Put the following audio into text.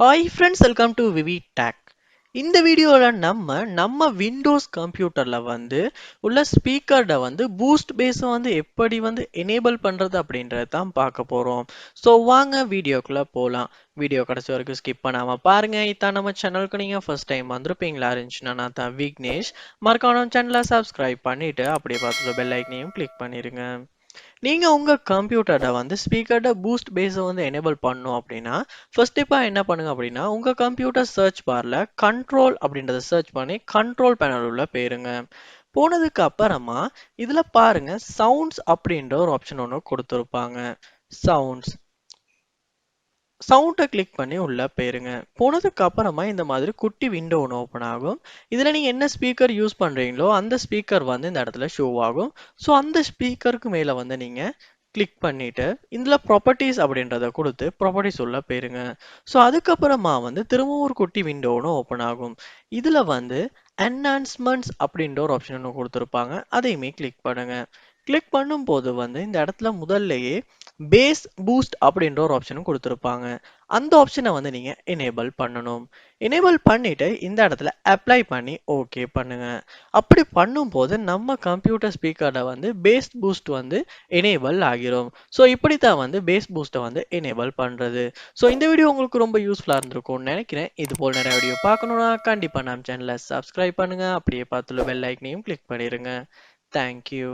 Hi friends, welcome to VividTech. இந்த வீடியோவில் நம்ம விண்டோஸ் கம்ப்யூட்டரில் உள்ள ஸ்பீக்கர்ட பூஸ்ட் பேஸை எப்படி எனேபிள் பண்ணுறது அப்படின்றது தான் பார்க்க போகிறோம். ஸோ வாங்க வீடியோக்குள்ளே போகலாம். வீடியோ கடைசி வரைக்கும் ஸ்கிப் பண்ணாமல் பாருங்கள். இதான் நம்ம சேனலுக்கு நீங்கள் ஃபர்ஸ்ட் டைம் வந்திருப்பீங்களா இருந்துச்சுன்னா நான் தான் விக்னேஷ். மறக்காம சேனலை சப்ஸ்கிரைப் பண்ணிவிட்டு அப்படியே பார்த்துட்டு பெல் ஐக்கனையும் கிளிக் பண்ணிடுங்க. நீங்க உங்க கம்ப்யூட்டர்ல ஸ்பீக்கர்ட பூஸ்ட் பேஸை எனேபிள் பண்ணும் அப்படின்னா ஃபர்ஸ்ட் ஸ்டெப்பா என்ன பண்ணுங்க அப்படின்னா உங்க கம்ப்யூட்டர் சர்ச் பார்ல கண்ட்ரோல் அப்படின்றத சர்ச் பண்ணி கண்ட்ரோல் பேனல் உள்ள போயிருங்க. போனதுக்கு அப்புறமா இதுல பாருங்க சவுண்ட்ஸ் அப்படின்ற ஒரு ஆப்ஷன் ஒன்று கொடுத்துருப்பாங்க. சவுண்ட்ஸ் சவுண்டை கிளிக் பண்ணி உள்ள போயிருங்க. போனதுக்கு அப்புறமா இந்த மாதிரி குட்டி விண்டோ ஒன்று ஓப்பன் ஆகும். இதுல நீங்க என்ன ஸ்பீக்கர் யூஸ் பண்றீங்களோ அந்த ஸ்பீக்கர் இந்த இடத்துல ஷோ ஆகும். ஸோ அந்த ஸ்பீக்கருக்கு மேல நீங்க கிளிக் பண்ணிட்டு இதுல ப்ராப்பர்ட்டிஸ் அப்படின்றத கொடுத்து ப்ராப்பர்ட்டிஸ் உள்ள போயிருங்க. ஸோ அதுக்கப்புறமா திரும்பவும் ஒரு குட்டி விண்டோ ஒன்று ஓப்பன் ஆகும். இதுல என்ஹான்ஸ்மெண்ட்ஸ் அப்படின்ற ஒரு ஆப்ஷன் ஒன்று கொடுத்துருப்பாங்க. அதையுமே கிளிக் பண்ணுங்க. கிளிக் பண்ணும்போது இந்த இடத்துல முதல்லயே பேஸ் பூஸ்ட் அப்படின்ற ஒரு ஆப்ஷனும் கொடுத்துருப்பாங்க. அந்த ஆப்ஷனை நீங்க எனேபிள் பண்ணணும். எனேபிள் பண்ணிட்டு இந்த இடத்துல அப்ளை பண்ணி ஓகே பண்ணுங்க. அப்படி பண்ணும்போது நம்ம கம்ப்யூட்டர் ஸ்பீக்கர்ல பேஸ் பூஸ்ட் எனேபிள் ஆகிரும். ஸோ இப்படி தான் பேஸ் பூஸ்ட்டை எனேபிள் பண்றது. ஸோ இந்த வீடியோ உங்களுக்கு ரொம்ப யூஸ்ஃபுல்லா இருந்திருக்கும்னு நினைக்கிறேன். இது போல் நிறைய வீடியோ பார்க்கணும்னா கண்டிப்பா நம்ம சேனலை சப்ஸ்கிரைப் பண்ணுங்க. அப்படியே பார்த்துள்ள பெல் ஐக்கனையும் கிளிக் பண்ணிருங்க. தேங்க்யூ.